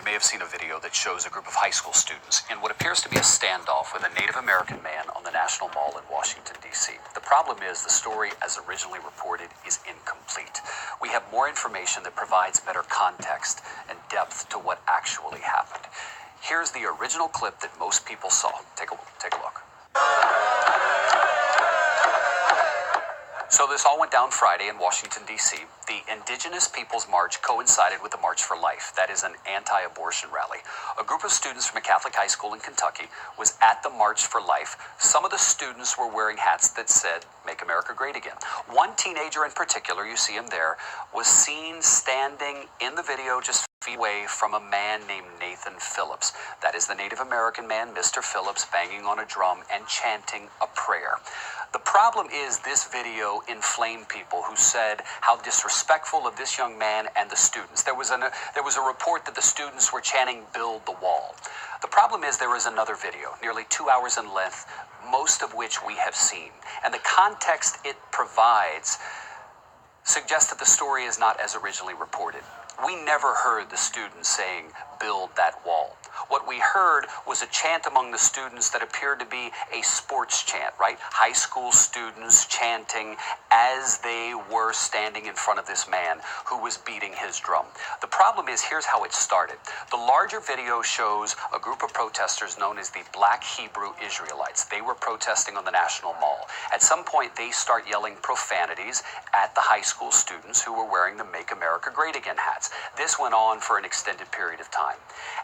you may have seen a video that shows a group of high school students in what appears to be a standoff with a Native American man on the National Mall in Washington, D.C. The problem is the story, as originally reported, is incomplete. We have more information that provides better context and depth to what actually happened. Here's the original clip that most people saw. Take a look. So this all went down Friday in Washington, D.C. The Indigenous Peoples March coincided with the March for Life. That is an anti-abortion rally. A group of students from a Catholic high school in Kentucky was at the March for Life. Some of the students were wearing hats that said, "Make America Great Again." One teenager in particular, you see him there, was seen standing in the video just feet away from a man named Nathan Phillips. That is the Native American man, Mr. Phillips, banging on a drum and chanting a prayer. The problem is this video inflamed people who said how disrespectful of this young man and the students. There was a report that the students were chanting "Build the Wall." The problem is there is another video, nearly 2 hours in length, most of which we have seen. And the context it provides suggests that the story is not as originally reported. We never heard the students saying, "Build that wall." What we heard was a chant among the students that appeared to be a sports chant, right? High school students chanting as they were standing in front of this man who was beating his drum. The problem is, here's how it started. The larger video shows a group of protesters known as the Black Hebrew Israelites. They were protesting on the National Mall. At some point, they start yelling profanities at the high school students who were wearing the "Make America Great Again" hats. This went on for an extended period of time.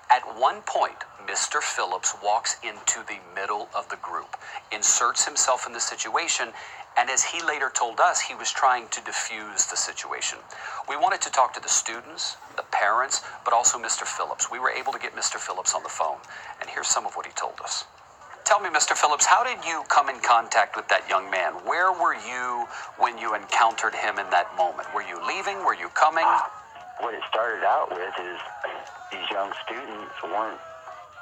At one point, Mr. Phillips walks into the middle of the group, inserts himself in the situation, and as he later told us, he was trying to defuse the situation. We wanted to talk to the students, the parents, but also Mr. Phillips. We were able to get Mr. Phillips on the phone, and here's some of what he told us. Tell me, Mr. Phillips, how did you come in contact with that young man? Where were you when you encountered him in that moment? Were you leaving? Were you coming? What it started out with is these young students weren't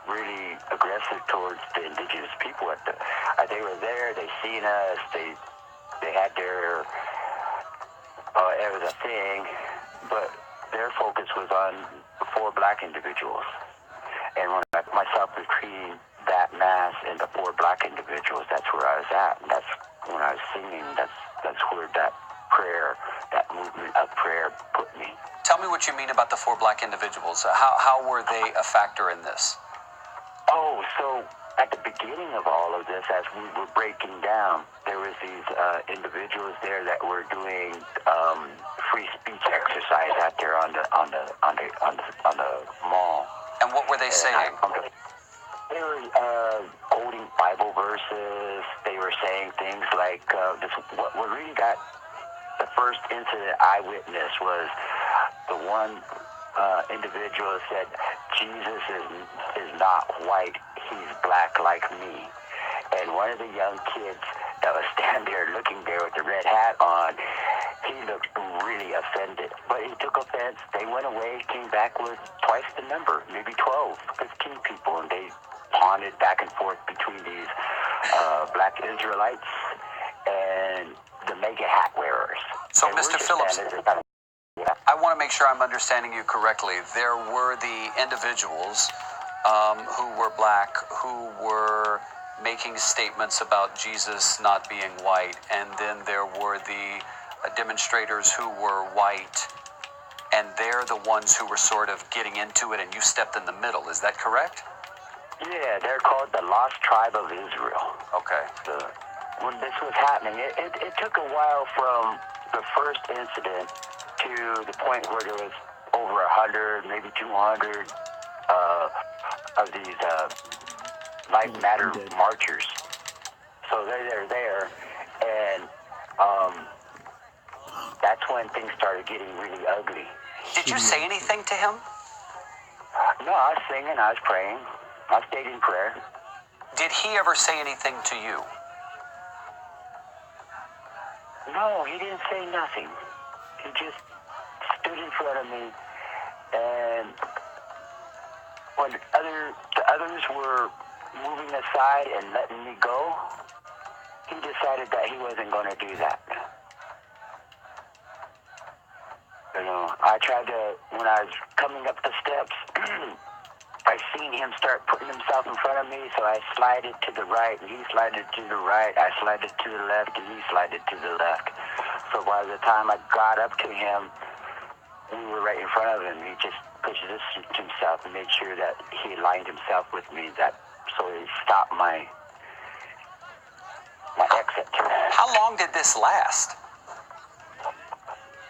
really aggressive towards the indigenous people. They were there, they seen us, they had their, it was a thing, but their focus was on 4 black individuals. And when I myself between that mass and the 4 black individuals, that's where I was at. And that's when I was singing, that's where that prayer, that movement of prayer put me. Tell me what you mean about the 4 black individuals. How were they a factor in this? Oh, so at the beginning of all of this, as we were breaking down, there was these individuals there that were doing free speech exercise out there on the mall. And what were they saying? They were quoting Bible verses. They were saying things like what really got the first incident eyewitness was the one individual said, "Jesus is not white, he's black like me." And one of the young kids that was standing there looking there with the red hat on, he looked really offended. But he took offense. They went away, came back with twice the number, maybe 12, 15 people, and they pawned back and forth between these black Israelites and the mega hat wearers. So, Mr. Phillips, I want to make sure I'm understanding you correctly. There were the individuals who were black, who were making statements about Jesus not being white, and then there were the demonstrators who were white, and they're the ones who were sort of getting into it, and you stepped in the middle. Is that correct? Yeah, they're called the Lost Tribe of Israel. Okay. When this was happening, it took a while from the first incident to the point where there was over 100, maybe 200 of these Life Matter marchers. So they're there, and that's when things started getting really ugly. Did you say anything to him? No, I was singing, I was praying, I stayed in prayer. Did he ever say anything to you? No, he didn't say nothing. He just stood in front of me, and when the others were moving aside and letting me go, he decided that he wasn't going to do that. You know, I tried to, when I was coming up the steps, I seen him start putting himself in front of me, so I slided to the right, and he slided to the right. I slided to the left, and he slided to the left. So by the time I got up to him, we were right in front of him. He just positioned himself and made sure that he aligned himself with me, so he stopped my exit. How long did this last?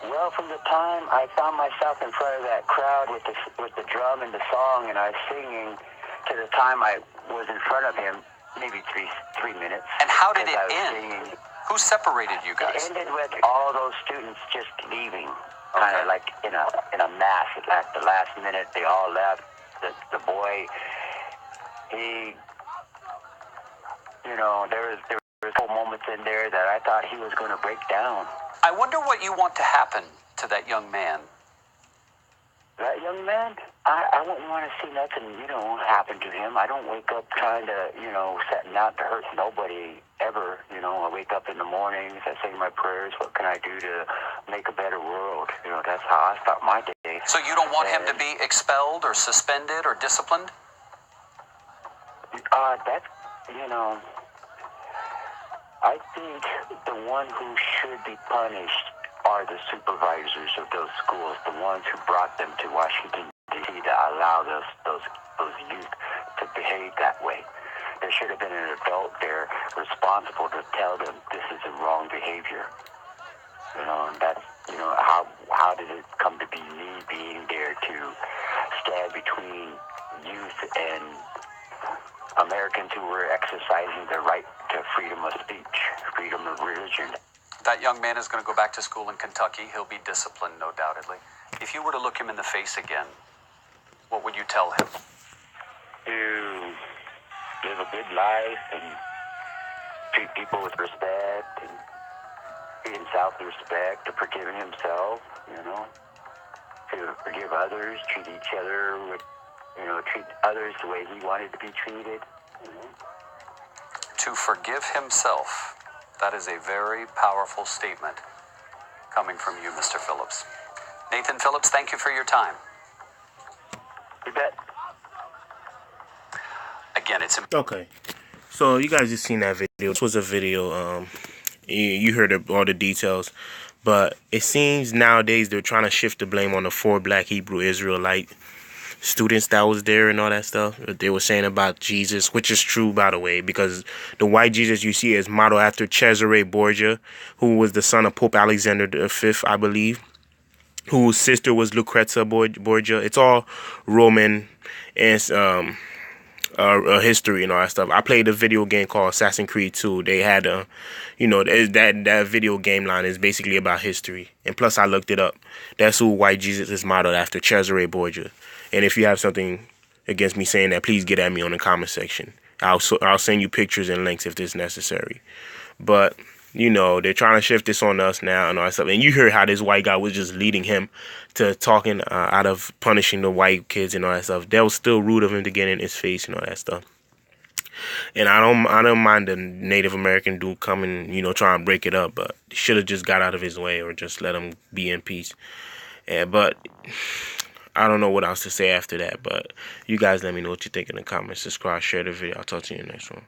Well, from the time I found myself in front of that crowd with the drum and the song, and I was singing, to the time I was in front of him, maybe three minutes. And how did it end? Singing. Who separated you guys? It ended with all those students just leaving, kind of like in a mass. At the last minute, they all left. The boy, he, there was whole moments in there that I thought he was going to break down. I wonder what you want to happen to that young man. That young man, I wouldn't want to see nothing, happen to him. I don't wake up trying to, setting out to hurt nobody ever. I wake up in the mornings, I say my prayers, what can I do to make a better world? That's how I start my day. So you don't want him to be expelled or suspended or disciplined? I think the one who should be punished are the supervisors of those schools, the ones who brought them to Washington, D.C. to allow those youth to behave that way. There should have been an adult there responsible to tell them this is a wrong behavior. And that's, how did it come to be me being there to stand between youth and Americans who were exercising their right to freedom of speech, freedom of religion. That young man is going to go back to school in Kentucky. He'll be disciplined, no doubtedly. If you were to look him in the face again, what would you tell him? To live a good life and treat people with respect and treat himself with respect, to forgive himself, to forgive others, treat each other with, treat others the way he wanted to be treated. To forgive himself. That is a very powerful statement coming from you, Mr. Phillips. Nathan Phillips, thank you for your time. You bet. Again, it's okay. So you guys just seen that video. This was a video. You heard all the details, but it seems nowadays they're trying to shift the blame on the 4 black Hebrew Israelite students that was there and all that stuff. They were saying about Jesus, which is true, by the way, because the white Jesus you see is modeled after Cesare Borgia, who was the son of Pope Alexander V, I believe, whose sister was Lucrezia Borgia. It's all Roman and history and all that stuff. I played a video game called Assassin's Creed 2. They had that video game line is basically about history. And plus I looked it up. That's who white Jesus is modeled after, Cesare Borgia. And if you have something against me saying that, please get at me on the comment section. I'll send you pictures and links if this is necessary. But, they're trying to shift this on us now and all that stuff. And you hear how this white guy was just leading him to talking out of punishing the white kids and all that stuff. That was still rude of him to get in his face and all that stuff. And I don't mind the Native American dude coming, trying to break it up, but should have just got out of his way or just let him be in peace. But I don't know what else to say after that, but you guys let me know what you think in the comments. Subscribe, share the video. I'll talk to you in the next one.